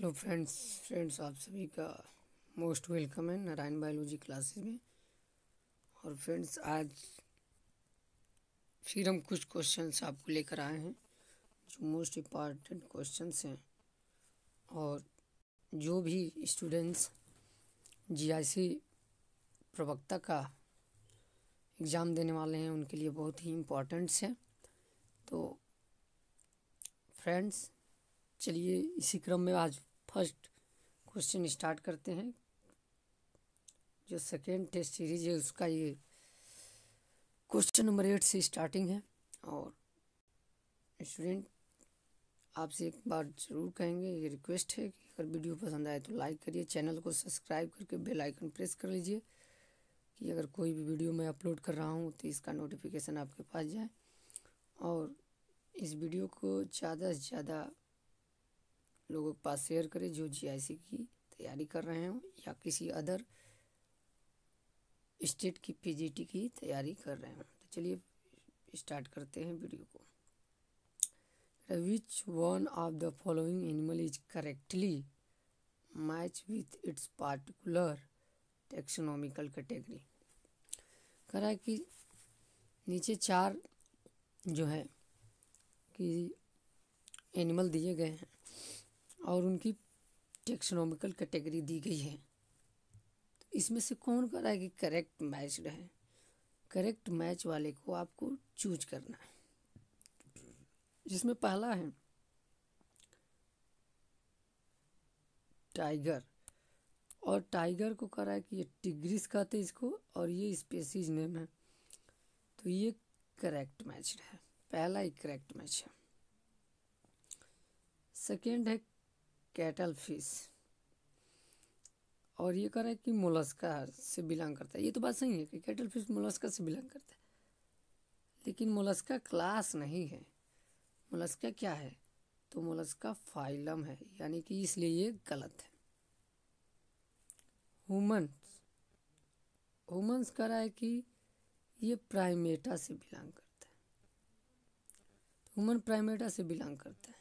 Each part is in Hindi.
हेलो फ्रेंड्स आप सभी का मोस्ट वेलकम है नारायण बायोलॉजी क्लासेस में। और फ्रेंड्स आज फिर हम कुछ क्वेश्चंस आपको लेकर आए हैं जो मोस्ट इम्पॉर्टेंट क्वेश्चंस हैं। और जो भी स्टूडेंट्स जीआईसी प्रवक्ता का एग्ज़ाम देने वाले हैं उनके लिए बहुत ही इम्पॉर्टेंट्स है। तो फ्रेंड्स चलिए इसी क्रम में आज फर्स्ट क्वेश्चन स्टार्ट करते हैं। जो सेकेंड टेस्ट सीरीज है उसका ये क्वेश्चन नंबर 8 से स्टार्टिंग है। और स्टूडेंट आपसे एक बार ज़रूर कहेंगे, ये रिक्वेस्ट है कि अगर वीडियो पसंद आए तो लाइक करिए, चैनल को सब्सक्राइब करके बेल आइकन प्रेस कर लीजिए कि अगर कोई भी वीडियो मैं अपलोड कर रहा हूँ तो इसका नोटिफिकेशन आपके पास जाए। और इस वीडियो को ज़्यादा से ज़्यादा लोगों के पास शेयर करें जो जीआईसी की तैयारी कर रहे हो या किसी अदर स्टेट की पीजीटी की तैयारी कर रहे हो। तो चलिए स्टार्ट करते हैं वीडियो को। Which one of the following animal is correctly match with its particular taxonomical category. कह रहा है कि नीचे चार जो है कि एनिमल दिए गए हैं और उनकी टेक्सोनॉमिकल कैटेगरी दी गई है। तो इसमें से कौन कह रहा है कि करेक्ट मैच्ड है? करेक्ट मैच वाले को आपको चूज करना है। जिसमें पहला है टाइगर, और टाइगर को कह रहा है कि ये टिग्रिस कहते हैं इसको और ये स्पेसीज नेम है। तो ये करेक्ट मैच है, पहला ही करेक्ट मैच है। सेकेंड है कैटल फिश, और ये कह रहा है कि मोलस्का से बिलोंग करता है। ये तो बात सही है कि कैटल फिश मोलस्का से बिलोंग करता है, लेकिन मोलस्का क्लास नहीं है। मोलस्का क्या है? तो मोलस्का फाइलम है, यानी कि इसलिए ये गलत है। ह्यूमंस कह रहा है कि ये प्राइमेटा से बिलोंग करता है। ह्यूमन प्राइमेटा से बिलोंग करता है,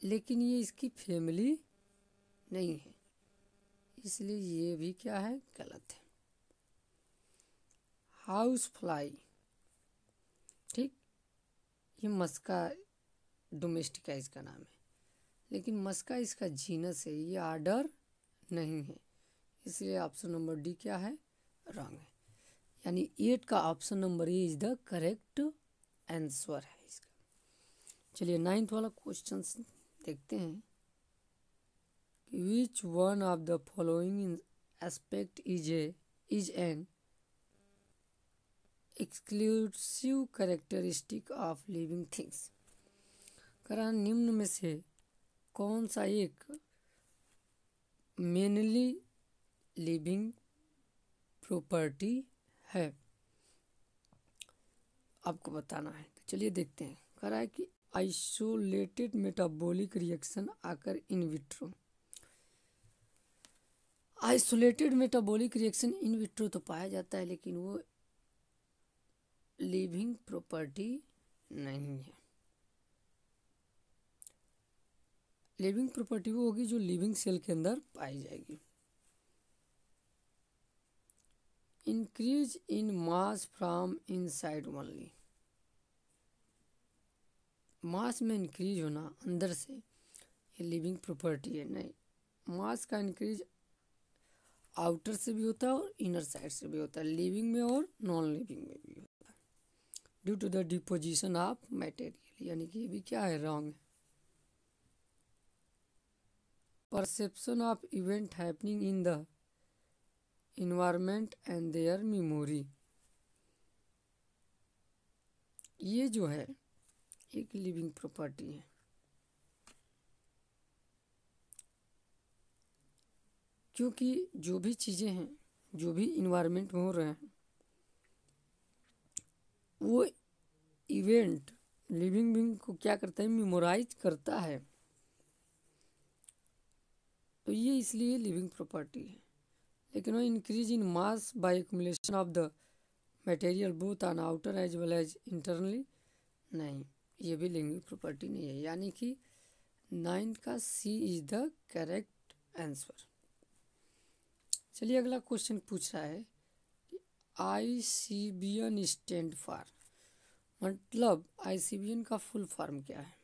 लेकिन ये इसकी फैमिली नहीं है, इसलिए ये भी क्या है? गलत है। हाउस फ्लाई, ठीक, ये मस्का डोमेस्टिका इसका नाम है, लेकिन मस्का इसका जीनस है, ये आर्डर नहीं है, इसलिए ऑप्शन नंबर डी क्या है? रॉन्ग है। यानी 8 का option number A is the correct answer है इसका। चलिए 9th वाला क्वेश्चन देखते हैं कि which one of the following aspect is an exclusive characteristic of living things. करा निम्न में से कौन सा एक मेनली लिविंग प्रॉपर्टी है, आपको बताना है। तो चलिए देखते हैं। कह रहा है कि आइसोलेटेड मेटाबॉलिक रिएक्शन आकर in vitro. Isolated metabolic reaction in vitro तो पाया जाता है, लेकिन वो लिविंग प्रॉपर्टी नहीं है। लिविंग प्रॉपर्टी वो होगी जो लिविंग सेल के अंदर पाई जाएगी। Increase in mass from inside only. Mass में इंक्रीज होना अंदर से, ये लिविंग प्रॉपर्टी है नहीं। मास का इंक्रीज आउटर से भी होता है और इनर साइड से भी होता है, लिविंग में और नॉन लिविंग में भी होता है, due to the deposition of material. यानी कि ये भी क्या है? रॉन्ग है। Perception of event happening in the environment and their memory, ये जो है एक लिविंग प्रॉपर्टी है। क्योंकि जो भी चीज़ें हैं, जो भी इन्वायरमेंट में हो रहे हैं, वो इवेंट लिविंग बीइंग को क्या करता है? मेमोराइज करता है। तो ये इसलिए लिविंग प्रॉपर्टी है। लेकिन वो increase in mass by accumulation of the material both on outer as well as internally, नहीं, ये भी लिविंग प्रॉपर्टी नहीं है। यानी कि 9 का सी इज द करेक्ट आंसर। चलिए अगला क्वेश्चन पूछ रहा है ICBN स्टैंड फॉर, मतलब ICBN का फुल फॉर्म क्या है।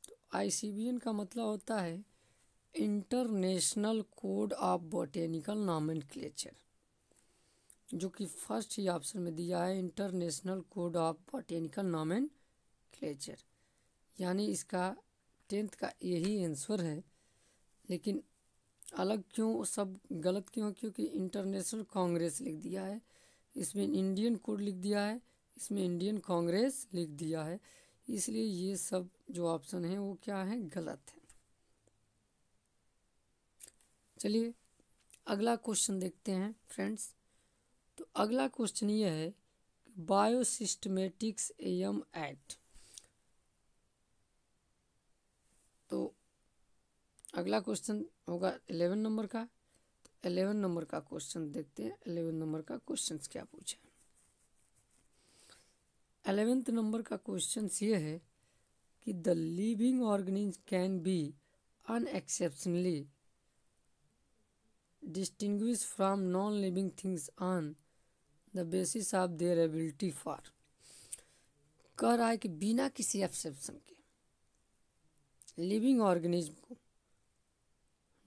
तो ICBN का मतलब होता है international code of botanical nomenclature, जो कि फर्स्ट ही ऑप्शन में दिया है, international code of botanical nomenclature, यानी इसका 10th का यही आंसर है। लेकिन अलग क्यों, सब गलत क्यों, क्योंकि इंटरनेशनल कांग्रेस लिख दिया है, इसमें इंडियन कोड लिख दिया है, इसमें इंडियन कांग्रेस लिख दिया है, इसलिए ये सब जो ऑप्शन है वो क्या है, गलत है। चलिए अगला क्वेश्चन देखते हैं फ्रेंड्स। तो अगला क्वेश्चन ये है बायोसिस्टमेटिक्स एम एक्ट। तो अगला क्वेश्चन होगा 11 नंबर का। तो 11 नंबर का क्वेश्चन देखते हैं, 11 नंबर का क्वेश्चन क्या पूछा। 11th नंबर का क्वेश्चन ये है कि the living organism can be unexceptionally distinguish from non living things on the basis of their ability for. कह रहा है कि बिना किसी एक्सेप्शन के लिविंग ऑर्गेनिज्म को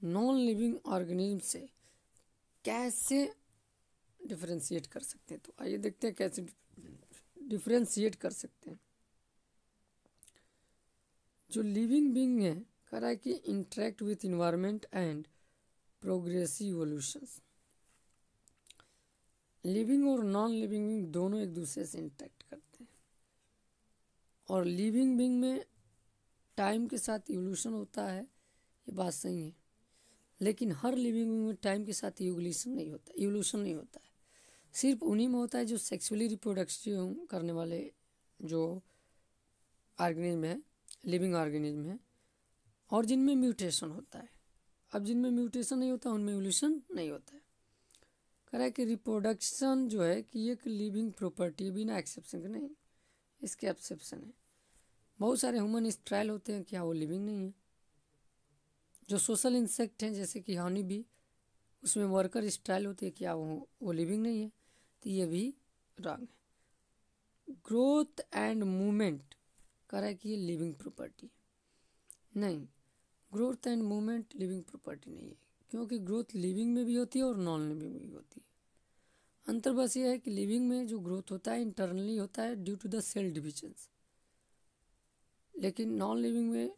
नॉन लिविंग ऑर्गेनिज्म से कैसे डिफरेंशिएट कर सकते हैं। तो आइए देखते हैं कैसे डिफरेंशिएट कर सकते हैं। जो लिविंग बीइंग है, कह रहा है कि interact with environment and progressive evolutions. Living और नॉन लिविंग बीइंग दोनों एक दूसरे से इंटरेक्ट करते हैं, और लिविंग बीइंग में टाइम के साथ इवोल्यूशन होता है, ये बात सही है। लेकिन हर लिविंग बीइंग में टाइम के साथ इवोल्यूशन नहीं होता है। सिर्फ उन्हीं में होता है जो सेक्सुअली रिप्रोडक्शन करने वाले जो ऑर्गेनिज्म है, लिविंग ऑर्गेनिज्म है, और जिनमें म्यूटेशन होता है। अब जिनमें म्यूटेशन नहीं होता उनमें इवोल्यूशन नहीं होता है। कह रहा है कि रिप्रोडक्शन जो है कि एक लिविंग प्रॉपर्टी बिना एक्सेप्शन के नहीं, इसके एक्सेप्शन है। बहुत सारे ह्यूमन इस ट्रायल होते हैं, क्या वो लिविंग नहीं है। जो सोशल इंसेक्ट हैं जैसे कि हनी बी, उसमें वर्कर इस ट्रायल होती है, क्या वो लिविंग नहीं है। तो ये भी रॉन्ग है। ग्रोथ एंड मूवमेंट कह रहा है कि ये लिविंग प्रॉपर्टी नहीं, growth and movement living property नहीं है, क्योंकि ग्रोथ लिविंग में भी होती है और नॉन लिविंग में भी होती है। अंतर बस ये है कि लिविंग में जो ग्रोथ होता है इंटरनली होता है due to the cell divisions, लेकिन नॉन लिविंग में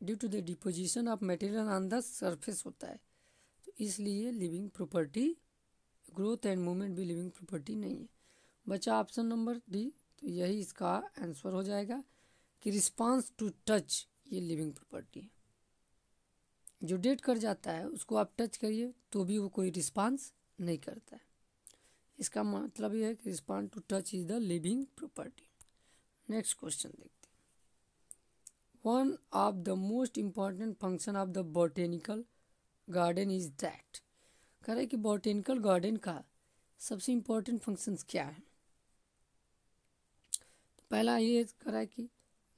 due to the deposition of material on the surface होता है। तो इसलिए living property, growth and movement भी लिविंग प्रॉपर्टी नहीं है। बचा ऑप्शन नंबर डी, तो यही इसका आंसर हो जाएगा कि रिस्पांस टू टच ये लिविंग प्रॉपर्टी है। जो डेट कर जाता है उसको आप टच करिए तो भी वो कोई रिस्पांस नहीं करता है। इसका मतलब ये है कि response to touch is the living property. Next question देखते हैं। One of the most important function of the botanical garden is that. कह रहे कि बॉटेनिकल गार्डन का सबसे इम्पोर्टेंट फंक्शंस क्या है। तो पहला ये कह रहा है कि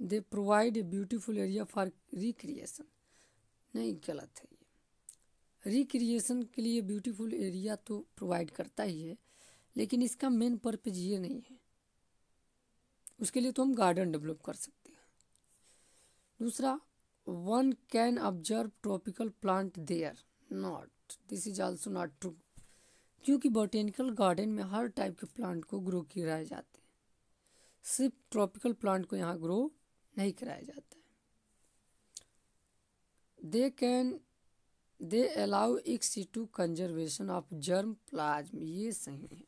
they provide a beautiful area for recreation. नहीं, गलत है ये। रिक्रिएशन के लिए ब्यूटीफुल एरिया तो प्रोवाइड करता ही है, लेकिन इसका मेन पर्पज ये नहीं है। उसके लिए तो हम गार्डन डेवलप कर सकते हैं। दूसरा, one can observe tropical plant there, not, this is also not true, क्योंकि बॉटेनिकल गार्डन में हर टाइप के प्लांट को ग्रो कराए जाते हैं, सिर्फ ट्रॉपिकल प्लांट को यहाँ ग्रो नहीं कराया जाता है। They allow in Situ conservation of germ plasm, ये सही है।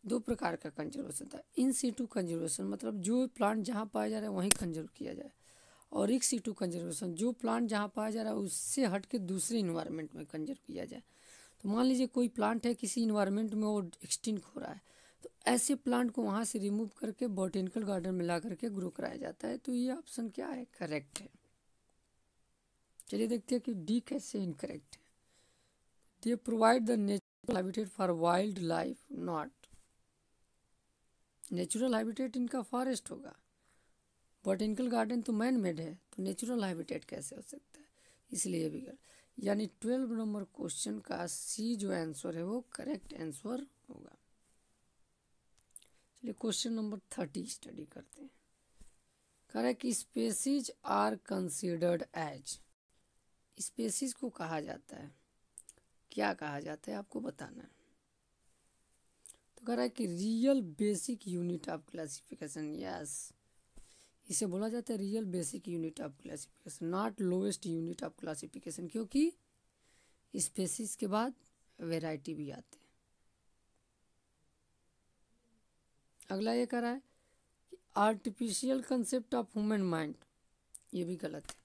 दो प्रकार का कंजर्वेशन था। इन सिटू कंजर्वेशन मतलब जो प्लांट जहाँ पाया जा रहा है वहीं कंजर्व किया जाए, और इन सिटू कंजर्वेशन जो प्लांट जहाँ पाया जा रहा है उससे हट के दूसरे इन्वायरमेंट में कंजर्व किया जाए। तो मान लीजिए कोई प्लांट है किसी इन्वायरमेंट में वो एक्सटिंक्ट हो रहा है, तो ऐसे प्लांट को वहाँ से रिमूव करके बॉटेनिकल गार्डन में ला करके ग्रो कराया जाता है। तो ये ऑप्शन क्या है, करेक्ट है। चलिए देखते हैं कि डी कैसे इनकरेक्ट है। They provide the natural habitat for wild life, not, natural habitat इनका फॉरेस्ट होगा। बोटेनिकल गार्डन तो मैन मेड है, तो नेचुरल हैबिटेट कैसे हो सकता है, इसलिए भी गलत। यानी 12 नंबर क्वेश्चन का सी जो आंसर है वो करेक्ट आंसर होगा। चलिए क्वेश्चन नंबर 30 स्टडी करते हैं। कह रहा है कि species are considered as, species को कहा जाता है, क्या कहा जाता है आपको बताना है। तो कह रहा है कि real basic unit of classification, yes, इसे बोला जाता है real basic unit of classification, not lowest unit of classification, क्योंकि स्पेसीज के बाद वैरायटी भी आते हैं। अगला ये कह रहा है कि artificial concept of human mind, ये भी गलत है,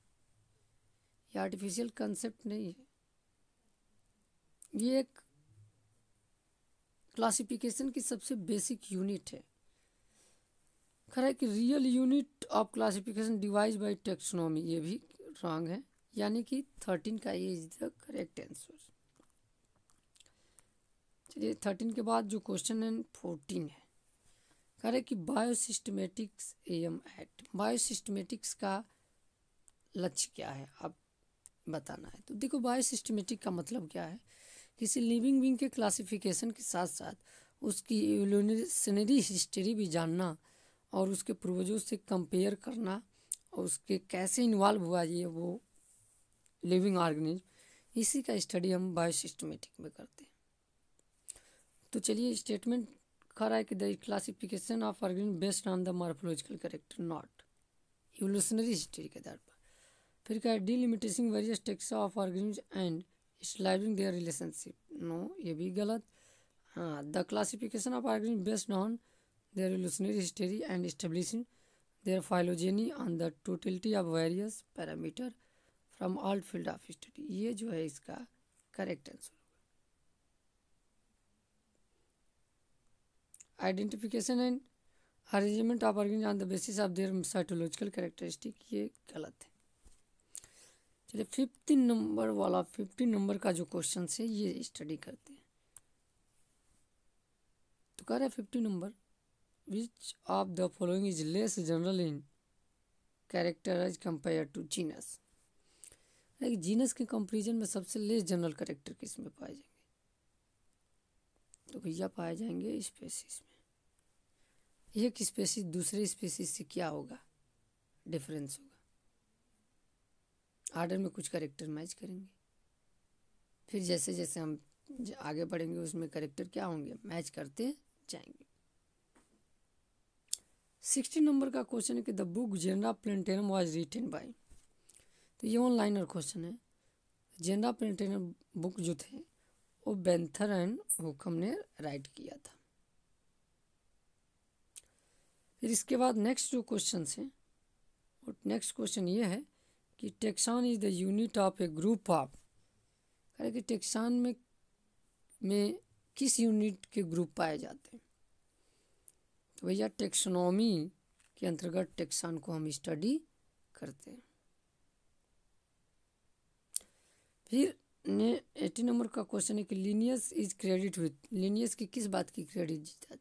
ये आर्टिफिशियल कंसेप्ट नहीं है, ये एक क्लासिफिकेशन की सबसे बेसिक यूनिट है। खरा है कि real unit of classification divide by taxonomy, ये भी रॉन्ग है, यानी कि 13 का ये इज द करेक्ट आंसर। चलिए 13 के बाद जो क्वेश्चन है 14 है। कह रहे कि बायोसिस्टमेटिक्स एम एक्ट, बायोसिस्टमेटिक्स का लक्ष्य क्या है आप बताना है। तो देखो बायोसिस्टमेटिक का मतलब क्या है, किसी लिविंग बीइंग के क्लासिफिकेशन के साथ साथ उसकी इवोल्यूशनरी हिस्ट्री भी जानना और उसके पूर्वजों से कंपेयर करना और उसके कैसे इन्वॉल्व हुआ ये वो लिविंग ऑर्गेनिज्म, इसी का स्टडी हम बायोसिस्टमेटिक में करते हैं। तो चलिए स्टेटमेंट खड़ा है कि the classification of organism based on the morphological character not evolutionary history के आधार पर। फिर क्या है delimitation various taxa of organism and sliding their relationship, no, ये भी गलत। हाँ, the classification of organism based on their evolutionary history and establishing their phylogeny on the totality of various parameter from all field of study, ये जो है इसका करेक्ट आंसर होगा। Identification and arrangement of organism on the basis of their cytological characteristic, ये गलत है। चलिए 15 नंबर वाला 15 नंबर का जो क्वेश्चन है ये स्टडी करते हैं। तो कह रहा है 15 number, Which of the following is less general in character as compared to genus? एक जीनस के कंपेरिजन में सबसे लेस जनरल कैरेक्टर किस में पाए जाएंगे, तो भैया पाए जाएंगे स्पेसीज में। एक स्पेसीज दूसरे स्पेसीज से क्या होगा, डिफरेंस होगा, आर्डर में कुछ कैरेक्टर मैच करेंगे, फिर जैसे जैसे हम आगे बढ़ेंगे उसमें कैरेक्टर क्या होंगे, मैच करते जाएंगे। 16 नंबर का क्वेश्चन है कि the book Genera Plantarum was written by, तो ये ऑनलाइनर क्वेश्चन है। जेनरा प्लेंटेनम बुक जो थे वो बेंथर एंड हुकम ने राइट किया था। फिर इसके बाद नेक्स्ट जो क्वेश्चन है वो नेक्स्ट क्वेश्चन ये है कि taxon is the unit of A group of, कह कि टेक्सान में किस यूनिट के ग्रुप पाए जाते हैं, तो भैया टेक्सोनॉमी के अंतर्गत टेक्सान को हम स्टडी करते हैं। फिर 80 नंबर का क्वेश्चन है कि Linnaeus is credit with, Linnaeus की किस बात की क्रेडिट दी जाती है,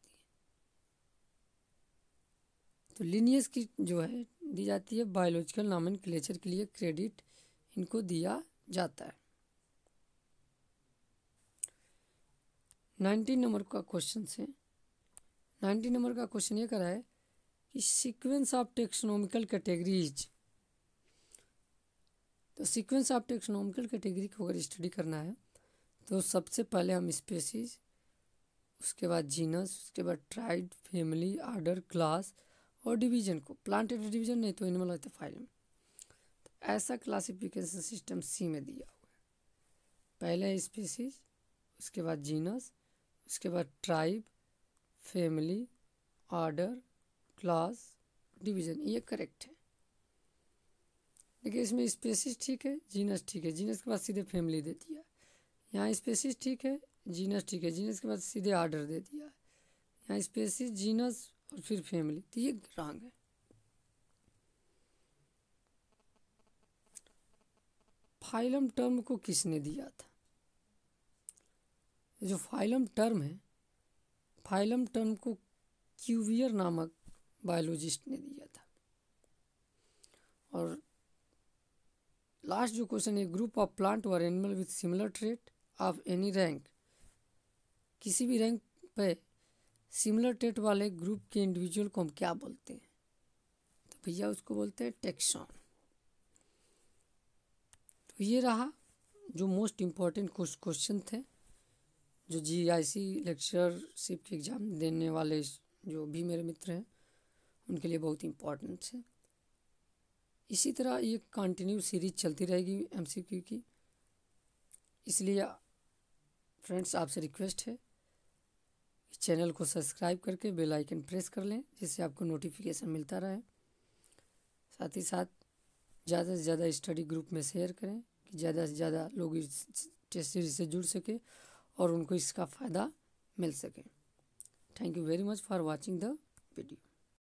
तो लीनियस की जो है दी जाती है बायोलॉजिकल नॉमेनक्लेचर के लिए क्रेडिट इनको दिया जाता है। 19 नंबर का क्वेश्चन है, 90 नंबर का क्वेश्चन ये करा है कि सीक्वेंस ऑफ टेक्सोनॉमिकल कैटेगरीज, तो सीक्वेंस ऑफ टेक्सोनॉमिकल कैटेगरी को अगर स्टडी करना है तो सबसे पहले हम स्पेसीज, उसके बाद जीनस, उसके बाद ट्राइब, फैमिली, ऑर्डर, क्लास और डिवीजन को, प्लांटेड डिवीजन नहीं तो एनिमल होता है फाइलम, तो ऐसा क्लासिफिकेशन सिस्टम सी में दिया हुआ है। पहले स्पेसीज, उसके बाद जीनस, उसके बाद tribe, family, order, class, division, ये करेक्ट है। देखिए इसमें स्पेसीज ठीक है, जीनस ठीक है, जीनस के बाद सीधे फैमिली दे दिया, यहाँ स्पेसीज ठीक है, जीनस ठीक है, जीनस के बाद सीधे ऑर्डर दे दिया, यहाँ स्पेसीज, जीनस और फिर फैमिली, तो ये रॉन्ग है। फाइलम टर्म को किसने दिया था, जो फाइलम टर्म है, फाइलम टर्म को क्यूवियर नामक बायोलॉजिस्ट ने दिया था। और लास्ट जो क्वेश्चन है, ग्रुप ऑफ प्लांट और animal with similar trait of any rank, किसी भी रैंक पे सिमिलर ट्रेट वाले ग्रुप के इंडिविजुअल को हम क्या बोलते हैं? तो भैया उसको बोलते हैं टैक्सॉन। तो ये रहा जो मोस्ट इम्पॉर्टेंट क्वेश्चन थे, जो GIC लेक्चरशिप के एग्ज़ाम देने वाले जो भी मेरे मित्र हैं उनके लिए बहुत इम्पॉर्टेंट है। इसी तरह ये कंटिन्यू सीरीज चलती रहेगी MCQ की। इसलिए फ्रेंड्स आपसे रिक्वेस्ट है कि चैनल को सब्सक्राइब करके बेल आइकन प्रेस कर लें, जिससे आपको नोटिफिकेशन मिलता रहे। साथ ही साथ ज़्यादा से ज़्यादा स्टडी ग्रुप में शेयर करें कि ज़्यादा से ज़्यादा लोग इस टेस्ट सीरीज से जुड़ सके और उनको इसका फ़ायदा मिल सके। Thank you very much for watching the video.